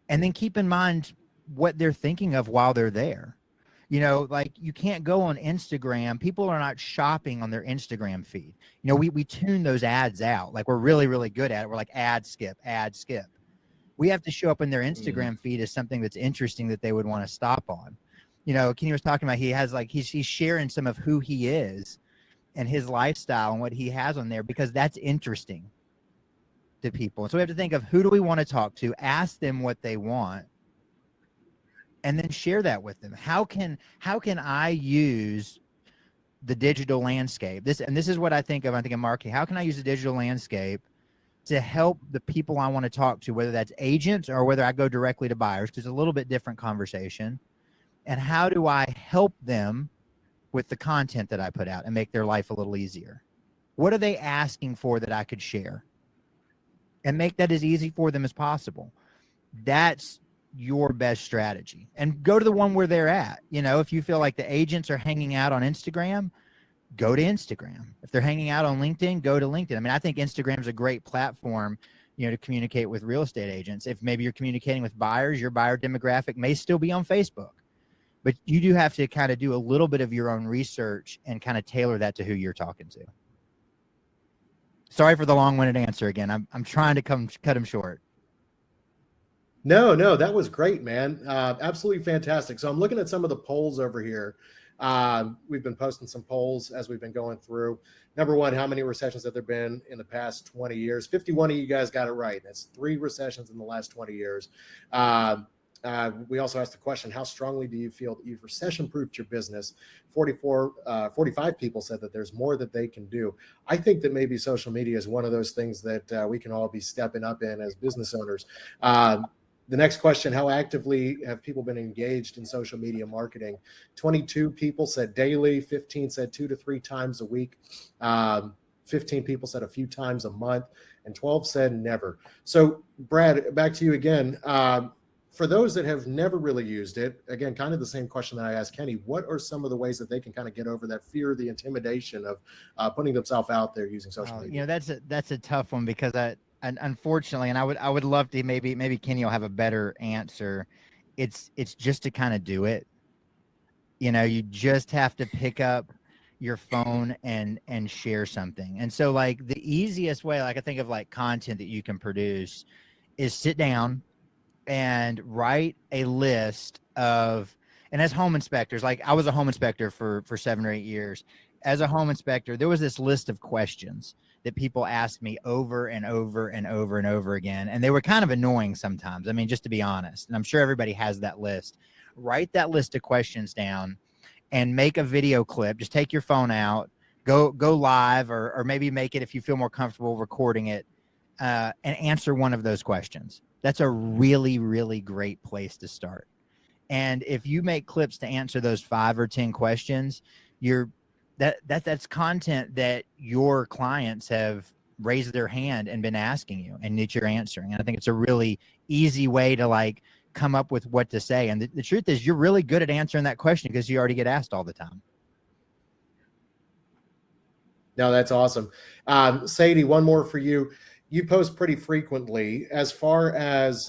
And then keep in mind what they're thinking of while they're there. You know, like you can't go on Instagram. People are not shopping on their Instagram feed. You know, we tune those ads out. Like we're really, really good at it. We're like ad skip. We have to show up in their Instagram feed as something that's interesting that they would want to stop on. You know, Kenny was talking about, he has like, he's sharing some of who he is and his lifestyle and what he has on there, because that's interesting to people. And so we have to think of, who do we want to talk to, ask them what they want, and then share that with them. How can I use the digital landscape? This is what I think of. I think of marketing. How can I use the digital landscape to help the people I want to talk to, whether that's agents or whether I go directly to buyers, because it's a little bit different conversation. And how do I help them with the content that I put out and make their life a little easier? What are they asking for that I could share? And make that as easy for them as possible. That's your best strategy. And go to the one where they're at. You know, if you feel like the agents are hanging out on Instagram, go to Instagram. If they're hanging out on LinkedIn, go to LinkedIn. I mean, I think Instagram's a great platform, you know, to communicate with real estate agents. If maybe you're communicating with buyers, your buyer demographic may still be on Facebook. But you do have to kind of do a little bit of your own research and kind of tailor that to who you're talking to. Sorry for the long-winded answer again. I'm trying to cut him short. No, that was great, man. Absolutely fantastic. So I'm looking at some of the polls over here. We've been posting some polls as we've been going through. Number one, how many recessions have there been in the past 20 years? 51 of you guys got it right. That's 3 recessions in the last 20 years. We also asked the question, how strongly do you feel that you've recession-proofed your business? 45 people said that there's more that they can do. I think that maybe social media is one of those things that we can all be stepping up in as business owners. The next question, how actively have people been engaged in social media marketing? 22 people said daily, 15 said 2 to 3 times a week, 15 people said a few times a month, and 12 said never. So Brad, back to you again. For those that have never really used it, again, kind of the same question that I asked Kenny, what are some of the ways that they can kind of get over that fear, the intimidation of putting themselves out there using social media? You know, that's a tough one, because unfortunately, and I would love to, maybe Kenny will have a better answer. It's just to kind of do it. You know, you just have to pick up your phone and share something. And so like the easiest way, like I think of like content that you can produce, is sit down and write a list of, and as home inspectors, like I was a home inspector for 7 or 8 years. As a home inspector, there was this list of questions that people asked me over and over and over and over again. And they were kind of annoying sometimes. I mean, just to be honest, and I'm sure everybody has that list. Write that list of questions down and make a video clip. Just take your phone out, go live, or maybe make it, if you feel more comfortable recording it, and answer one of those questions. That's a really, really great place to start. And if you make clips to answer those 5 or 10 questions, that's content that your clients have raised their hand and been asking you, and that you're answering. And I think it's a really easy way to like come up with what to say. And the truth is, you're really good at answering that question because you already get asked all the time. No, that's awesome. Sadie, one more for you. You post pretty frequently. As far as,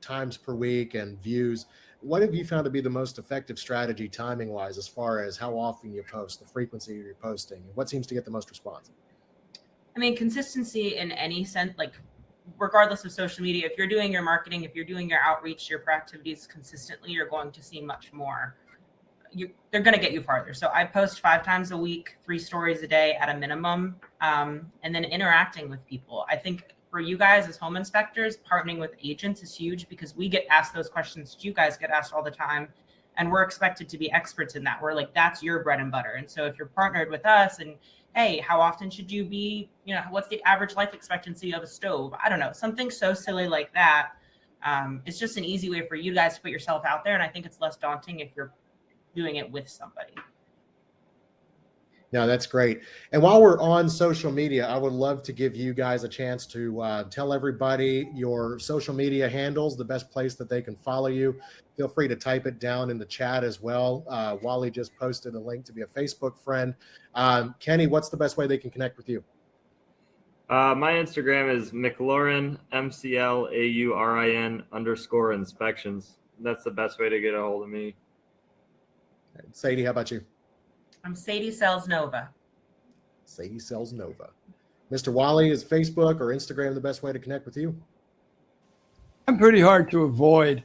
times per week and views, what have you found to be the most effective strategy timing wise, as far as how often you post, the frequency you're posting, and what seems to get the most response? I mean, consistency in any sense, like regardless of social media, if you're doing your marketing, if you're doing your outreach, your proactivities consistently, you're going to see much more. They're going to get you farther. So I post 5 times a week, 3 stories a day at a minimum, and then interacting with people. I think for you guys as home inspectors, partnering with agents is huge, because we get asked those questions you guys get asked all the time, and we're expected to be experts in that. We're like, that's your bread and butter. And so if you're partnered with us, and hey, how often should you be, what's the average life expectancy of a stove? I don't know, something so silly like that. It's just an easy way for you guys to put yourself out there. And I think it's less daunting if you're doing it with somebody. No, that's great. And while we're on social media, I would love to give you guys a chance to tell everybody your social media handles, the best place that they can follow you. Feel free to type it down in the chat as well. Wally just posted a link to be a Facebook friend. Kenny, what's the best way they can connect with you? My Instagram is McLaurin, MCLAURIN_inspections. That's the best way to get a hold of me. Sadie, how about you? I'm Sadie Sells Nova. Sadie Sells Nova. Mr. Wally, is Facebook or Instagram the best way to connect with you? I'm pretty hard to avoid.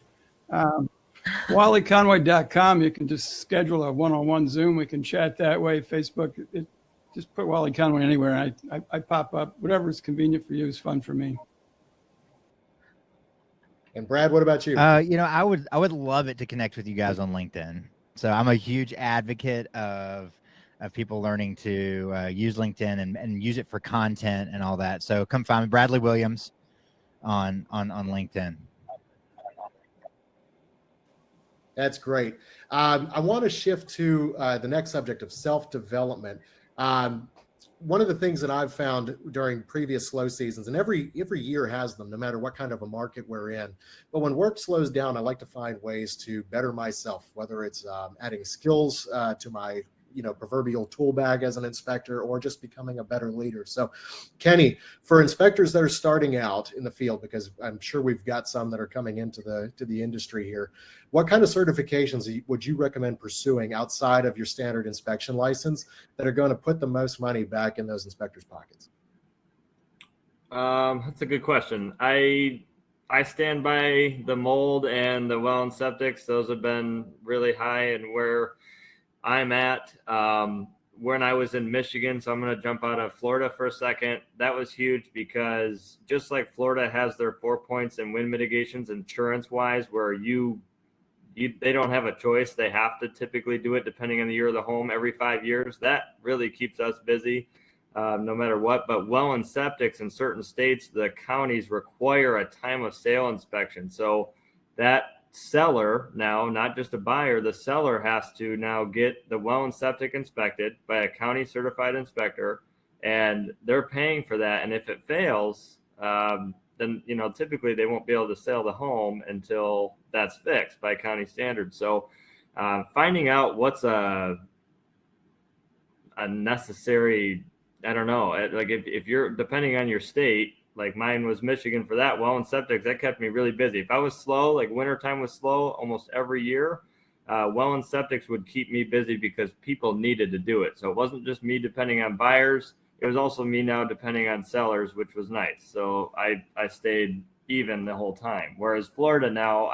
WallyConway.com. You can just schedule a one-on-one Zoom. We can chat that way. Facebook, just put Wally Conway anywhere. I pop up. Whatever is convenient for you is fun for me. And Brad, what about you? I would love it to connect with you guys on LinkedIn. So I'm a huge advocate of people learning to use LinkedIn and use it for content and all that. So come find me, Bradley Williams, on LinkedIn. That's great. I want to shift to the next subject of self-development. One of the things that I've found during previous slow seasons, and every year has them, no matter what kind of a market we're in, but when work slows down, I like to find ways to better myself, whether it's adding skills to my proverbial tool bag as an inspector, or just becoming a better leader. So Kenny, for inspectors that are starting out in the field, because I'm sure we've got some that are coming into the industry here, what kind of certifications would you recommend pursuing outside of your standard inspection license that are going to put the most money back in those inspectors' pockets? That's a good question. I stand by the mold and the well and septics. Those have been really high, and where I'm at when I was in Michigan. So I'm going to jump out of Florida for a second. That was huge, because just like Florida has their 4 points in wind mitigations insurance wise, where they don't have a choice. They have to typically do it depending on the year of the home every 5 years. That really keeps us busy no matter what. But well and septics in certain states, the counties require a time of sale inspection. So that seller now, not just a buyer, the seller has to now get the well and septic inspected by a county certified inspector, and they're paying for that. And if it fails, then typically they won't be able to sell the home until that's fixed by county standards. So finding out what's a necessary, I don't know, like if you're depending on your state, like mine was Michigan for that well and septic, that kept me really busy. If I was slow, like wintertime was slow almost every year, well and septics would keep me busy because people needed to do it. So it wasn't just me depending on buyers. It was also me now depending on sellers, which was nice. So I stayed even the whole time. Whereas Florida now,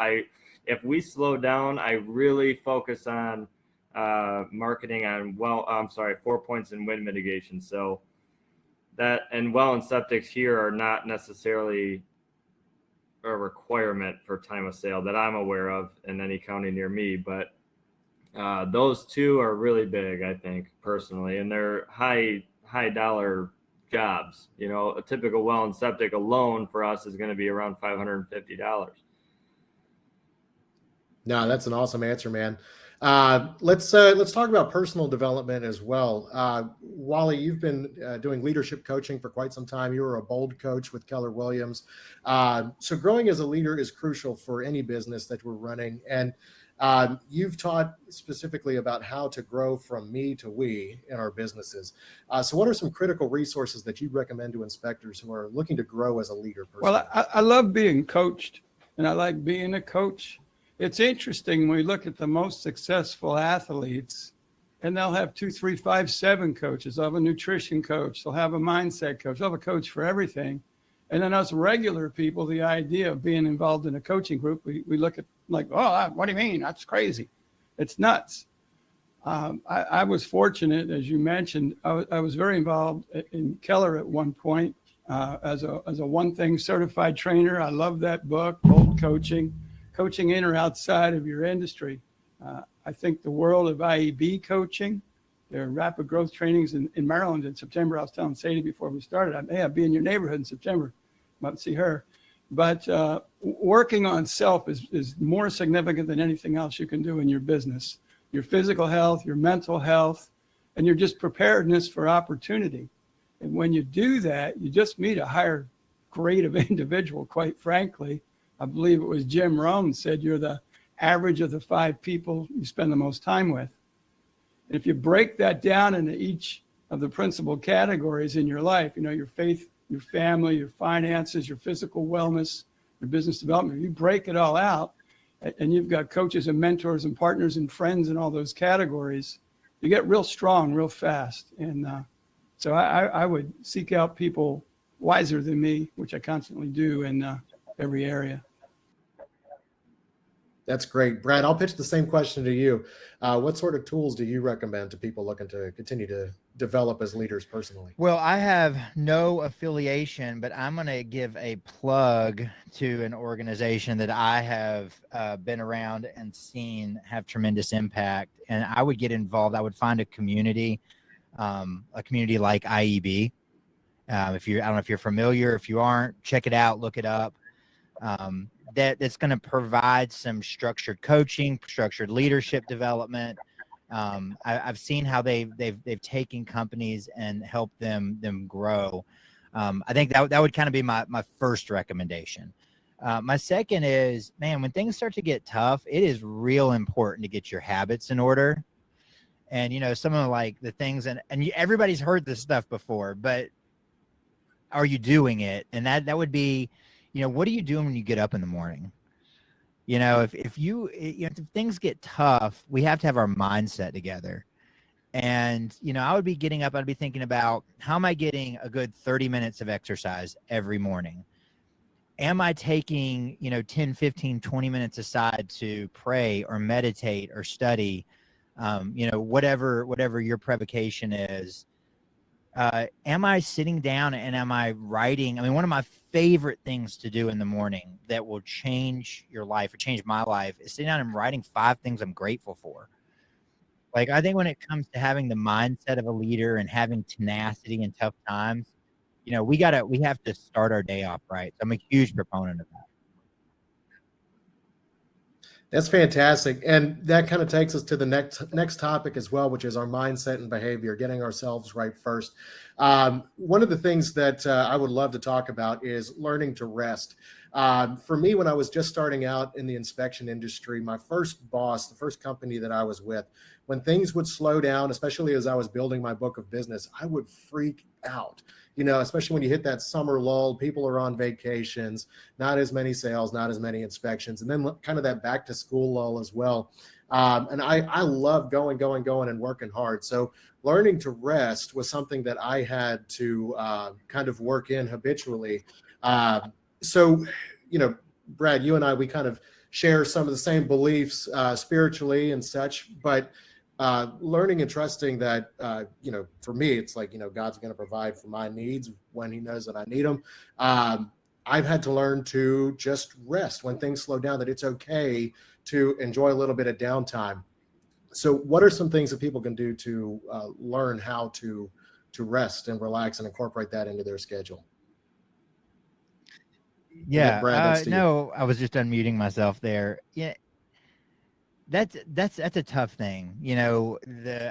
if we slow down, I really focus on marketing on 4 points in wind mitigation. So that and well and septics here are not necessarily a requirement for time of sale that I'm aware of in any county near me, but those two are really big, I think, personally, and they're high dollar jobs. A typical well and septic alone for us is going to be around $550. No, that's an awesome answer, man. Let's talk about personal development as well. Wally, you've been doing leadership coaching for quite some time. You were a bold coach with Keller Williams. So growing as a leader is crucial for any business that we're running. And you've taught specifically about how to grow from me to we in our businesses. So what are some critical resources that you recommend to inspectors who are looking to grow as a leader? Personally? Well, I love being coached, and I like being a coach. It's interesting when we look at the most successful athletes, and they'll have 2, 3, 5, 7 coaches. They'll have a nutrition coach. They'll have a mindset coach. They'll have a coach for everything. And then us regular people, the idea of being involved in a coaching group, we look at like, oh, what do you mean? That's crazy. It's nuts. I was fortunate, as you mentioned, I was very involved in Keller at one point as a one thing certified trainer. I love that book, Bold Coaching in or outside of your industry. I think the world of IEB coaching, their rapid growth trainings in Maryland in September. I was telling Sadie before we started, I'll be in your neighborhood in September. About to see her. But working on self is more significant than anything else you can do in your business. Your physical health, your mental health, and your just preparedness for opportunity. And when you do that, you just meet a higher grade of individual, quite frankly. I believe it was Jim Rohn said you're the average of the 5 people you spend the most time with. And if you break that down into each of the principal categories in your life, your faith, your family, your finances, your physical wellness, your business development, you break it all out, and you've got coaches and mentors and partners and friends in all those categories, you get real strong real fast. And so I would seek out people wiser than me, which I constantly do in every area. That's great. Brad, I'll pitch the same question to you. What sort of tools do you recommend to people looking to continue to develop as leaders personally? Well, I have no affiliation, but I'm going to give a plug to an organization that I have been around and seen have tremendous impact. And I would get involved. I would find a community like IEB. I don't know if you're familiar. If you aren't, check it out, look it up. That's going to provide some structured coaching, structured leadership development. I've seen how they've taken companies and helped them grow. I think that would kind of be my first recommendation. My second is, man, when things start to get tough, it is real important to get your habits in order. And some of like the things, and everybody's heard this stuff before, but are you doing it? And that would be, what are you doing when you get up in the morning? If things get tough, we have to have our mindset together. And, I would be getting up, I'd be thinking about, how am I getting a good 30 minutes of exercise every morning? Am I taking, 10, 15, 20 minutes aside to pray or meditate or study, whatever your provocation is? Am I sitting down and am I writing? I mean, one of my favorite things to do in the morning that will change your life or change my life is sitting down and writing 5 things I'm grateful for. Like, I think when it comes to having the mindset of a leader and having tenacity in tough times, we have to start our day off right. So I'm a huge proponent of that. That's fantastic. And that kind of takes us to the next topic as well, which is our mindset and behavior, getting ourselves right first. One of the things that I would love to talk about is learning to rest. For me, when I was just starting out in the inspection industry, my first boss, the first company that I was with, when things would slow down, especially as I was building my book of business, I would freak out. Especially when you hit that summer lull, people are on vacations, not as many sales, not as many inspections, and then kind of that back to school lull as well. And I love going and working hard. So learning to rest was something that I had to kind of work in habitually. So, Brad, you and I, we kind of share some of the same beliefs spiritually and such, but learning and trusting that, for me, it's like, God's going to provide for my needs when he knows that I need them. I've had to learn to just rest when things slow down, that it's okay to enjoy a little bit of downtime. So what are some things that people can do to learn how to rest and relax and incorporate that into their schedule? Yeah. Brad, no, I was just unmuting myself there. Yeah. That's a tough thing.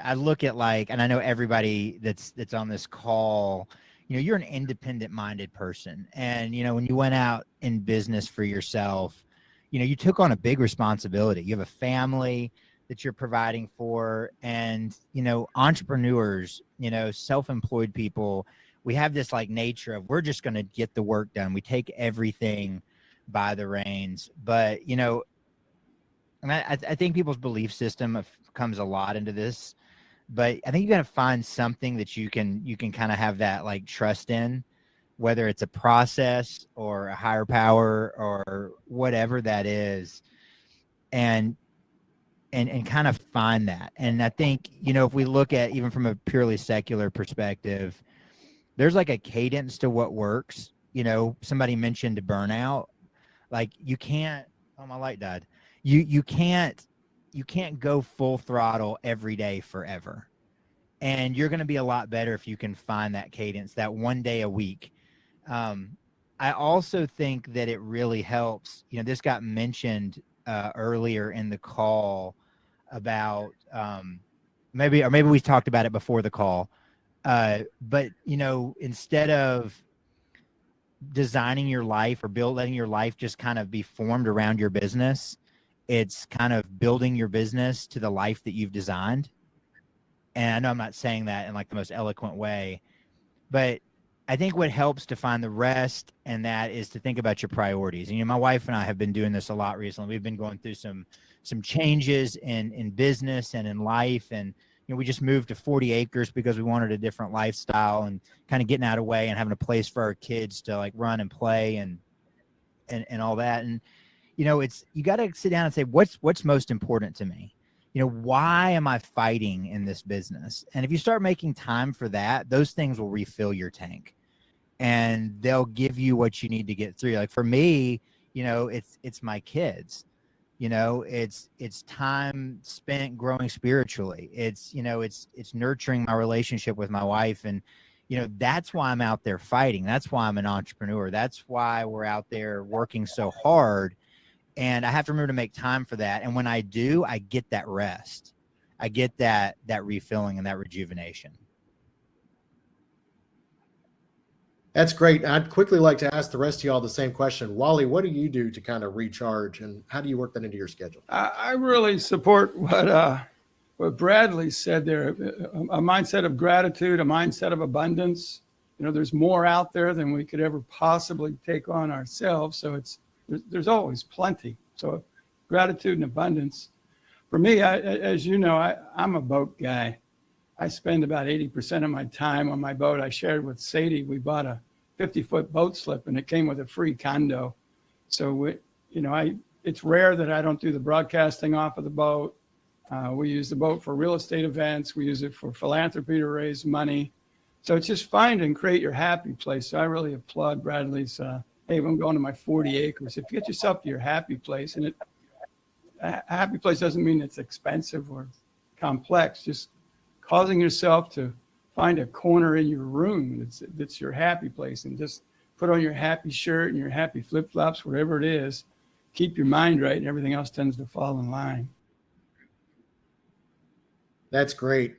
I look at and I know everybody that's on this call, you're an independent minded person. And, when you went out in business for yourself, you took on a big responsibility. You have a family that you're providing for, and, entrepreneurs, self-employed people, we have this nature of, we're just going to get the work done. We take everything by the reins, but, And I think people's belief system comes a lot into this, but I think you got to find something that you can kind of have that like trust in, whether it's a process or a higher power or whatever that is, and kind of find that. And I think, if we look at even from a purely secular perspective, there's like a cadence to what works. Somebody mentioned burnout. Like you can't, oh, my light died. You can't go full throttle every day forever. And you're going to be a lot better if you can find that cadence, that one day a week. I also think that it really helps. This got mentioned earlier in the call about maybe we talked about it before the call. But instead of designing your life or letting your life just kind of be formed around your business, it's kind of building your business to the life that you've designed. And I know I'm not saying that in like the most eloquent way, but I think what helps to find the rest and that is to think about your priorities. And my wife and I have been doing this a lot recently. We've been going through some changes in business and in life, and we just moved to 40 acres because we wanted a different lifestyle and kind of getting out of the way and having a place for our kids to like run and play and all that. And it's, you got to sit down and say, what's most important to me? Why am I fighting in this business? And if you start making time for that, those things will refill your tank and they'll give you what you need to get through. Like for me, it's my kids, it's time spent growing spiritually. It's nurturing my relationship with my wife. And, that's why I'm out there fighting. That's why I'm an entrepreneur. That's why we're out there working so hard. And I have to remember to make time for that. And when I do, I get that rest. I get that refilling and that rejuvenation. That's great. I'd quickly like to ask the rest of y'all the same question. Wally, what do you do to kind of recharge, and how do you work that into your schedule? I really support what Bradley said there. A mindset of gratitude, a mindset of abundance. There's more out there than we could ever possibly take on ourselves. So there's always plenty. So gratitude and abundance. For me, as you know, I'm a boat guy. I spend about 80% of my time on my boat. I shared with Sadie, we bought a 50-foot boat slip and it came with a free condo. So, it's rare that I don't do the broadcasting off of the boat. We use the boat for real estate events. We use it for philanthropy to raise money. So it's just find and create your happy place. So I really applaud Bradley's, hey, I'm going to my 40 acres. If you get yourself to your happy place, and a happy place doesn't mean it's expensive or complex, just causing yourself to find a corner in your room that's your happy place, and just put on your happy shirt and your happy flip-flops, wherever it is. Keep your mind right, and everything else tends to fall in line. That's great.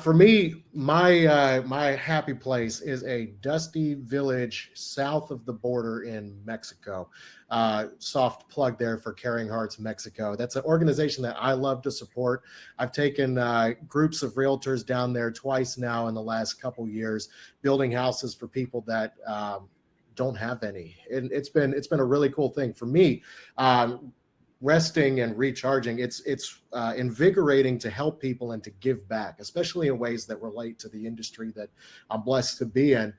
For me, my happy place is a dusty village south of the border in Mexico. Soft plug there for Caring Hearts Mexico. That's an organization that I love to support. I've taken groups of realtors down there twice now in the last couple years, building houses for people that don't have any. And it's been a really cool thing for me. Resting and recharging, it's invigorating to help people and to give back, especially in ways that relate to the industry that I'm blessed to be in.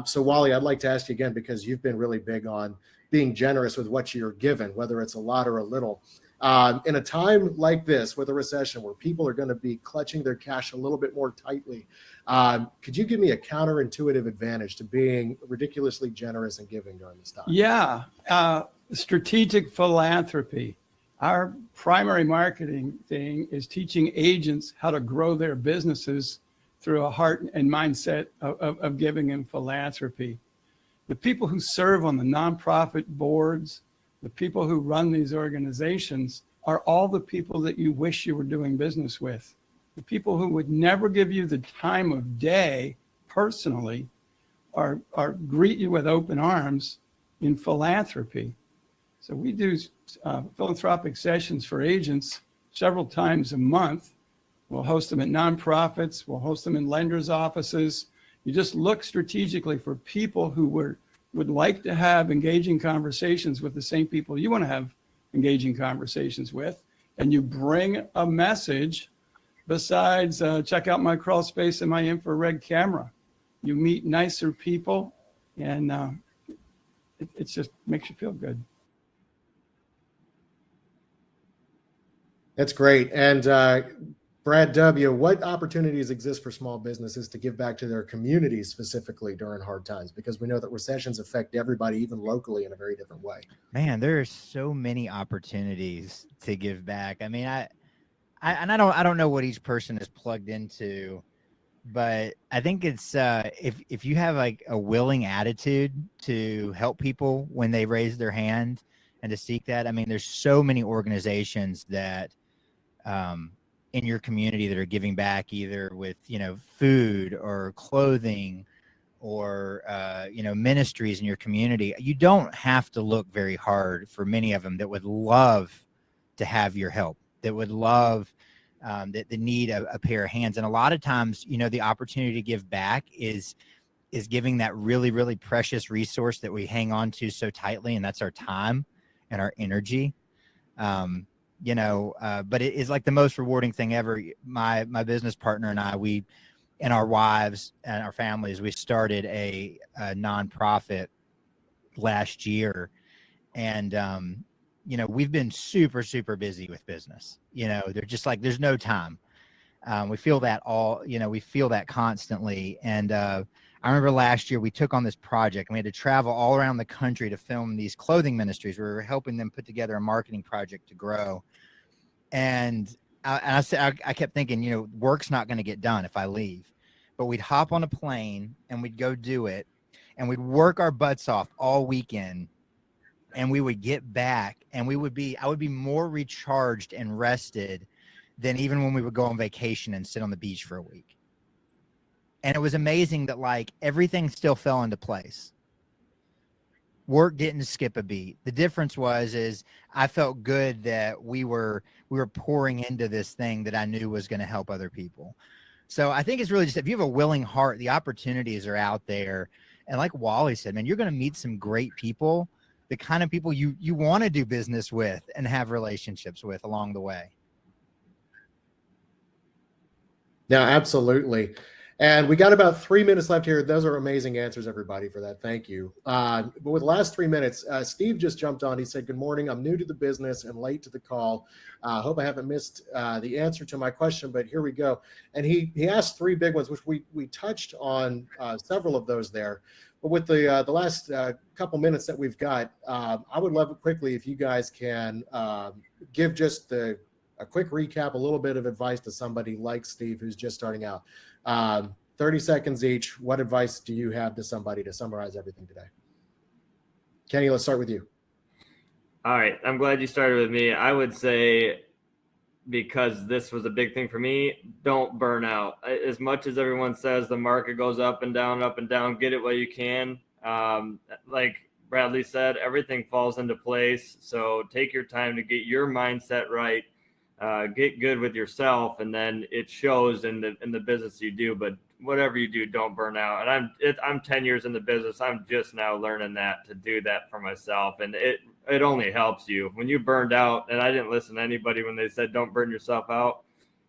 So Wally, I'd like to ask you again, because you've been really big on being generous with what you're given, whether it's a lot or a little. In a time like this with a recession where people are going to be clutching their cash a little bit more tightly, could you give me a counterintuitive advantage to being ridiculously generous and giving during this time? Yeah. Strategic philanthropy. Our primary marketing thing is teaching agents how to grow their businesses through a heart and mindset of giving and philanthropy. The people who serve on the nonprofit boards, the people who run these organizations, are all the people that you wish you were doing business with. The people who would never give you the time of day personally are greet you with open arms in philanthropy. So we do philanthropic sessions for agents several times a month. We'll host them at nonprofits. We'll host them in lenders' offices. You just look strategically for people who would like to have engaging conversations with the same people you want to have engaging conversations with, and you bring a message besides check out my crawl space and my infrared camera. You meet nicer people, and it just makes you feel good. That's great. And Brad W., what opportunities exist for small businesses to give back to their communities specifically during hard times? Because we know that recessions affect everybody, even locally, in a very different way. Man, there are so many opportunities to give back. I mean, I don't know what each person is plugged into, but I think it's if you have like a willing attitude to help people when they raise their hand and to seek that. I mean, there's so many organizations that in your community that are giving back either with, food or clothing or, ministries in your community. You don't have to look very hard for many of them that would love to have your help, that would love that need a pair of hands. And a lot of times, the opportunity to give back is giving that really, really precious resource that we hang on to so tightly. And that's our time and our energy. But it is like the most rewarding thing ever. My business partner and I, and our wives and our families, we started a nonprofit last year, and we've been super, super busy with business. They're just like, there's no time. We feel that we feel that constantly. And I remember last year we took on this project and we had to travel all around the country to film these clothing ministries. We were helping them put together a marketing project to grow. And I kept thinking, work's not going to get done if I leave. But we'd hop on a plane and we'd go do it. And we'd work our butts off all weekend. And we would get back and I would be more recharged and rested than even when we would go on vacation and sit on the beach for a week. And it was amazing that like everything still fell into place. Work didn't skip a beat. The difference is I felt good that we were pouring into this thing that I knew was going to help other people. So I think it's really just, if you have a willing heart, the opportunities are out there. And like Wally said, man, you're going to meet some great people, the kind of people you want to do business with and have relationships with along the way. Yeah, absolutely. And we got about 3 minutes left here. Those are amazing answers, everybody, for that. Thank you. But with the last 3 minutes, Steve just jumped on. He said, good morning. I'm new to the business and late to the call. Hope I haven't missed the answer to my question, but here we go. And he asked three big ones, which we touched on several of those there. But with the last couple minutes that we've got, I would love it quickly if you guys can give just a quick recap, a little bit of advice to somebody like Steve who's just starting out. 30 seconds each. What advice do you have to somebody to summarize everything today? Kenny, let's start with you. All right. I'm glad you started with me. I would say, because this was a big thing for me, don't burn out. As much as everyone says the market goes up and down, get it while you can. Like Bradley said, everything falls into place. So take your time to get your mindset right. Get good with yourself, and then it shows in the business you do. But whatever you do, don't burn out. And I'm 10 years in the business. I'm just now learning to do that for myself, and it only helps you when you burned out. And I didn't listen to anybody when they said don't burn yourself out.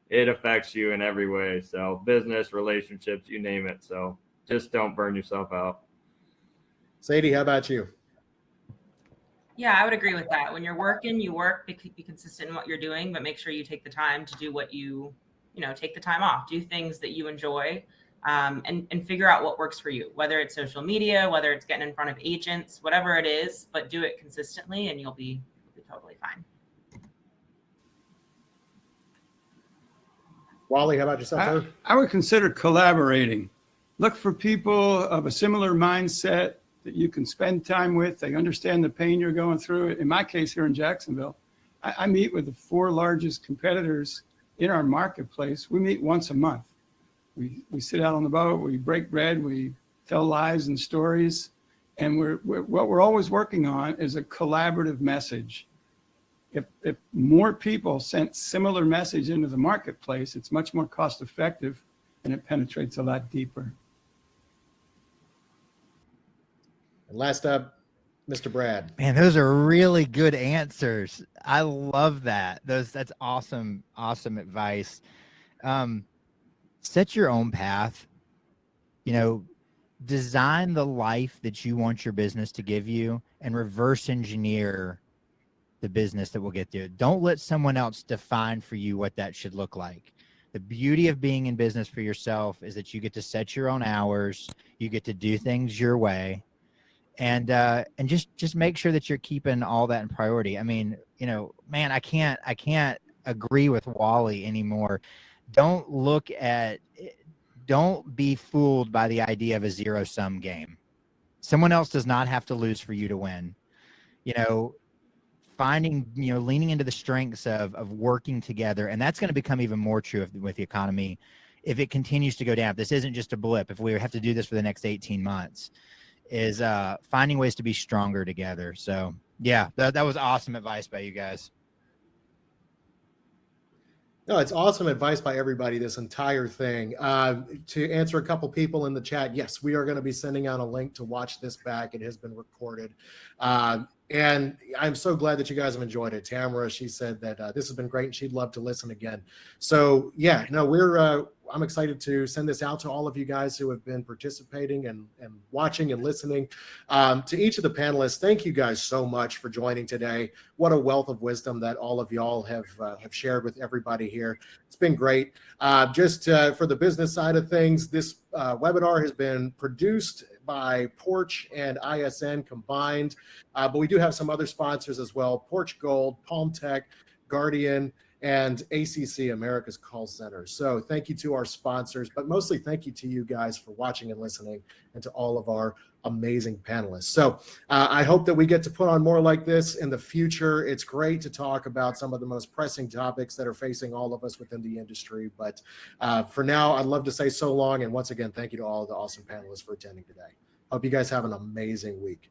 It affects you in every way. So business, relationships, you name it. So just don't burn yourself out. Sadie, how about you? Yeah, I would agree with that. When you're working, you work, be consistent in what you're doing, but make sure you take the time to do what take the time off, do things that you enjoy, and figure out what works for you, whether it's social media, whether it's getting in front of agents, whatever it is, but do it consistently and you'll be totally fine. Wally, how about yourself? I would consider collaborating. Look for people of a similar mindset that you can spend time with. They understand the pain you're going through. In my case here in Jacksonville, I meet with the 4 largest competitors in our marketplace. We meet once a month. We sit out on the boat, we break bread, we tell lies and stories. And what we're always working on is a collaborative message. If more people sent similar message into the marketplace, it's much more cost effective and it penetrates a lot deeper. And last up, Mr. Brad? Man, those are really good answers. I love that. That's awesome, awesome advice. Set your own path. You know, design the life that you want your business to give you and reverse engineer the business that will get there. Don't let someone else define for you what that should look like. The beauty of being in business for yourself is that you get to set your own hours, you get to do things your way, and just make sure that you're keeping all that in priority. I mean, you know, man, I can't agree with Wally anymore. Don't look at don't be fooled by the idea of a zero-sum game. Someone else does not have to lose for you to win. You know, leaning into the strengths of working together. And that's going to become even more true with the economy if it continues to go down. If this isn't just a blip, if we have to do this for the next 18 months, is finding ways to be stronger together. So yeah, that was awesome advice by you guys. No, it's awesome advice by everybody, this entire thing. To answer a couple people in the chat, yes, we are going to be sending out a link to watch this back. It has been recorded. And I'm so glad that you guys have enjoyed it. Tamara, she said that this has been great and she'd love to listen again. So yeah, no, I'm excited to send this out to all of you guys who have been participating and watching and listening. To each of the panelists, thank you guys so much for joining today. What a wealth of wisdom that all of y'all have shared with everybody here. It's been great. Just for the business side of things, this webinar has been produced by Porch and ISN combined, but we do have some other sponsors as well: Porch Gold, Palm Tech, Guardian, and ACC, America's Call Center. So thank you to our sponsors, but mostly thank you to you guys for watching and listening, and to all of our amazing panelists. So I hope that we get to put on more like this in the future. It's great to talk about some of the most pressing topics that are facing all of us within the industry. But for now, I'd love to say so long. And once again, thank you to all of the awesome panelists for attending today. Hope you guys have an amazing week.